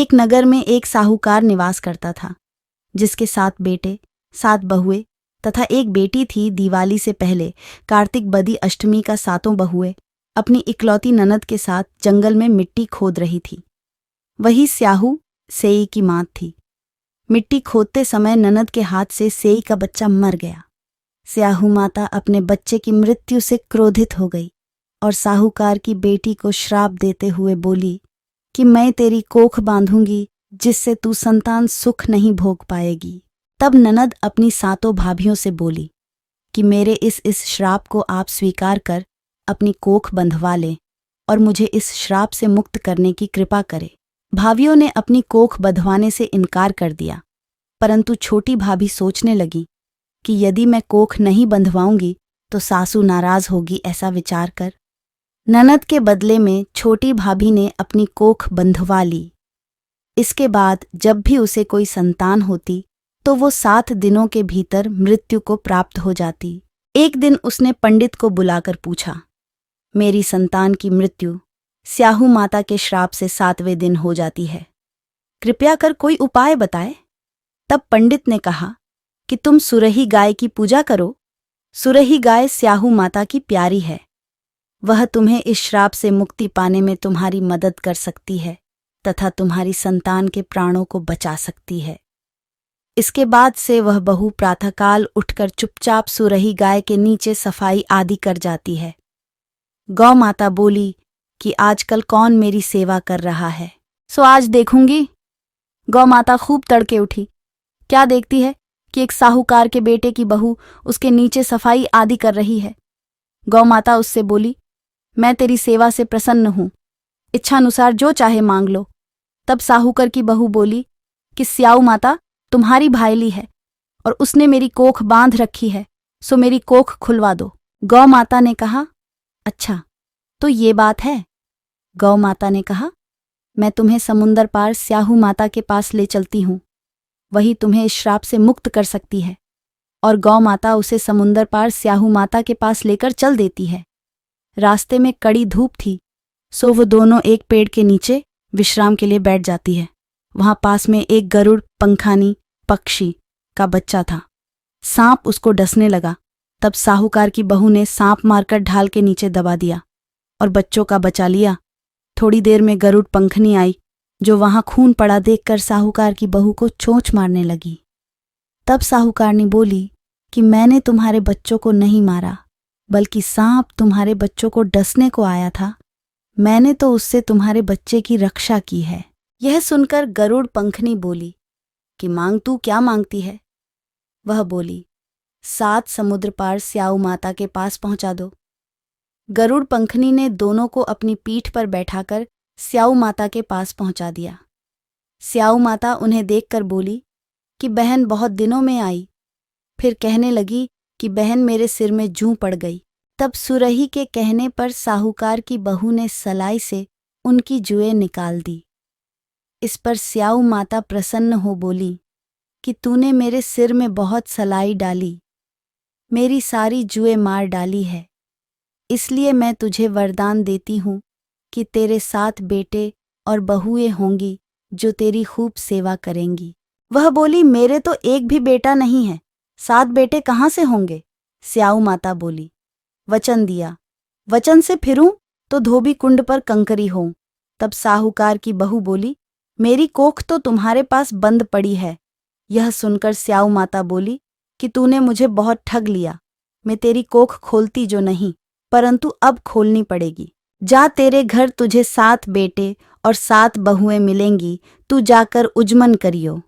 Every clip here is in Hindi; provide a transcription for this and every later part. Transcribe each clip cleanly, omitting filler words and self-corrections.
एक नगर में एक साहूकार निवास करता था, जिसके 7 बेटे, 7 बहुएं तथा एक बेटी थी। दिवाली से पहले कार्तिक बदी अष्टमी का 7 बहुएं अपनी इकलौती ननद के साथ जंगल में मिट्टी खोद रही थी। वही स्याहू सेई की मां थी। मिट्टी खोदते समय ननद के हाथ से सेई का बच्चा मर गया। स्याहू माता अपने बच्चे की मृत्यु से क्रोधित हो गई और साहूकार की बेटी को श्राप देते हुए बोली कि मैं तेरी कोख बांधूंगी, जिससे तू संतान सुख नहीं भोग पाएगी। तब ननद अपनी 7 भाभियों से बोली कि मेरे इस श्राप को आप स्वीकार कर अपनी कोख बंधवा लें और मुझे इस श्राप से मुक्त करने की कृपा करें। भाभियों ने अपनी कोख बंधवाने से इनकार कर दिया, परंतु छोटी भाभी सोचने लगी कि यदि मैं कोख नहीं बंधवाऊंगी तो सासू नाराज होगी। ऐसा विचार कर ननद के बदले में छोटी भाभी ने अपनी कोख बंधवा ली। इसके बाद जब भी उसे कोई संतान होती तो वो 7 दिनों के भीतर मृत्यु को प्राप्त हो जाती। एक दिन उसने पंडित को बुलाकर पूछा, मेरी संतान की मृत्यु स्याहू माता के श्राप से 7वें दिन हो जाती है, कृपया कर कोई उपाय बताए। तब पंडित ने कहा कि तुम सुरही गाय की पूजा करो। सुरही गाय स्याहू माता की प्यारी है, वह तुम्हें इस श्राप से मुक्ति पाने में तुम्हारी मदद कर सकती है तथा तुम्हारी संतान के प्राणों को बचा सकती है। इसके बाद से वह बहू प्रातःकाल उठकर चुपचाप सुरही गाय के नीचे सफाई आदि कर जाती है। गौ माता बोली कि आजकल कौन मेरी सेवा कर रहा है, सो आज देखूंगी। गौ माता खूब तड़के उठी। क्या देखती है कि एक साहूकार के बेटे की बहू उसके नीचे सफाई आदि कर रही है। गौ माता उससे बोली, मैं तेरी सेवा से प्रसन्न हूं, इच्छानुसार जो चाहे मांग लो। तब साहूकार की बहू बोली कि स्याऊ माता तुम्हारी भायली है और उसने मेरी कोख बांध रखी है, सो मेरी कोख खुलवा दो। गौ माता ने कहा, अच्छा तो ये बात है। गौ माता ने कहा, मैं तुम्हें समुंदर पार स्याहू माता के पास ले चलती हूँ, वही तुम्हें इस श्राप से मुक्त कर सकती है। और गौ माता उसे समुंदर पार स्याहू माता के पास लेकर चल देती है। रास्ते में कड़ी धूप थी, सो वो दोनों एक पेड़ के नीचे विश्राम के लिए बैठ जाती है। वहां पास में एक गरुड़ पंखानी पक्षी का बच्चा था। सांप उसको डसने लगा। तब साहूकार की बहू ने सांप मारकर ढाल के नीचे दबा दिया और बच्चों का बचा लिया। थोड़ी देर में गरुड़ पंखनी आई, जो वहां खून पड़ा देखकर साहूकार की बहू को चोंच मारने लगी। तब साहूकारनी बोली कि मैंने तुम्हारे बच्चों को नहीं मारा, बल्कि सांप तुम्हारे बच्चों को डसने को आया था। मैंने तो उससे तुम्हारे बच्चे की रक्षा की है। यह सुनकर गरुड़ पंखनी बोली कि मांग तू क्या मांगती है। वह बोली, 7 समुद्र पार स्याऊ माता के पास पहुंचा दो। गरुड़ पंखनी ने दोनों को अपनी पीठ पर बैठाकर स्याऊ माता के पास पहुंचा दिया। स्याऊ माता उन्हें देखकर बोली कि बहन बहुत दिनों में आई। फिर कहने लगी कि बहन मेरे सिर में जूं पड़ गई। तब सुरही के कहने पर साहूकार की बहू ने सलाई से उनकी जुएं निकाल दी। इस पर स्याऊ माता प्रसन्न हो बोली कि तूने मेरे सिर में बहुत सलाई डाली, मेरी सारी जुएं मार डाली है, इसलिए मैं तुझे वरदान देती हूँ कि तेरे 7 बेटे और बहुएं होंगी जो तेरी खूब सेवा करेंगी। वह बोली, मेरे तो एक भी बेटा नहीं है, 7 बेटे कहाँ से होंगे। स्याऊ माता बोली, वचन दिया, वचन से फिरूं तो धोबी कुंड पर कंकरी हों। तब साहूकार की बहू बोली, मेरी कोख तो तुम्हारे पास बंद पड़ी है। यह सुनकर स्याऊ माता बोली कि तूने मुझे बहुत ठग लिया, मैं तेरी कोख खोलती जो नहीं, परंतु अब खोलनी पड़ेगी। जा, तेरे घर तुझे 7 बेटे और 7 बहुएं मिलेंगी, तू जाकर उजमन करियो।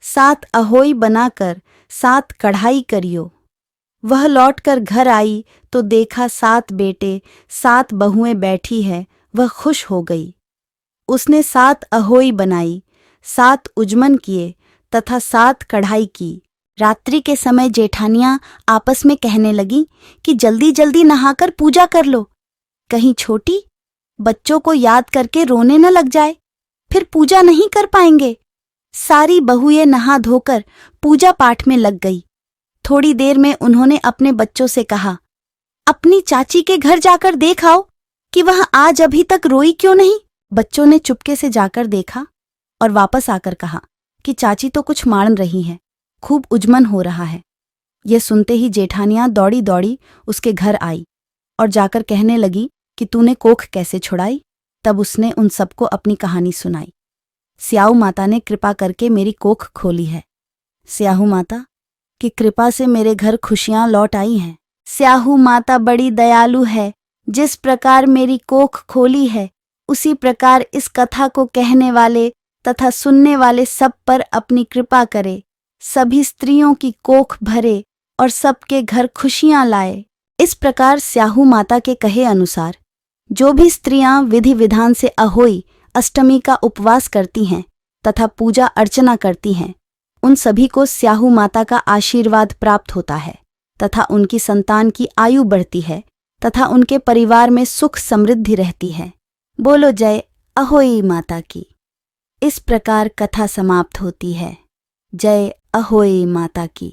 7 अहोई बनाकर 7 कढ़ाई करियो। वह लौटकर घर आई तो देखा 7 बेटे 7 बहुएं बैठी है। वह खुश हो गई। उसने 7 अहोई बनाई, 7 उजमन किए तथा 7 कढ़ाई की। रात्रि के समय जेठानियां आपस में कहने लगी कि जल्दी जल्दी नहाकर पूजा कर लो, कहीं छोटी बच्चों को याद करके रोने न लग जाए, फिर पूजा नहीं कर पाएंगे। सारी बहुएं नहा धोकर पूजा पाठ में लग गई। थोड़ी देर में उन्होंने अपने बच्चों से कहा, अपनी चाची के घर जाकर देख आओ कि वह आज अभी तक रोई क्यों नहीं। बच्चों ने चुपके से जाकर देखा और वापस आकर कहा कि चाची तो कुछ मारन रही हैं, खूब उजमन हो रहा है। यह सुनते ही जेठानियां दौड़ी दौड़ी उसके घर आई और जाकर कहने लगी कि तूने कोख कैसे छुड़ाई। तब उसने उन सबको अपनी कहानी सुनाई। स्याहू माता ने कृपा करके मेरी कोख खोली है। स्याहू माता की कृपा से मेरे घर खुशियां लौट आई हैं। स्याहू माता बड़ी दयालु है, जिस प्रकार मेरी कोख खोली है उसी प्रकार इस कथा को कहने वाले तथा सुनने वाले सब पर अपनी कृपा करे, सभी स्त्रियों की कोख भरे और सबके घर खुशियां लाए। इस प्रकार स्याहू माता के कहे अनुसार जो भी स्त्रियां विधि विधान से अहोई अष्टमी का उपवास करती हैं तथा पूजा अर्चना करती हैं, उन सभी को स्याहू माता का आशीर्वाद प्राप्त होता है तथा उनकी संतान की आयु बढ़ती है तथा उनके परिवार में सुख समृद्धि रहती है। बोलो जय अहोई माता की। इस प्रकार कथा समाप्त होती है। जय अहोई माता की।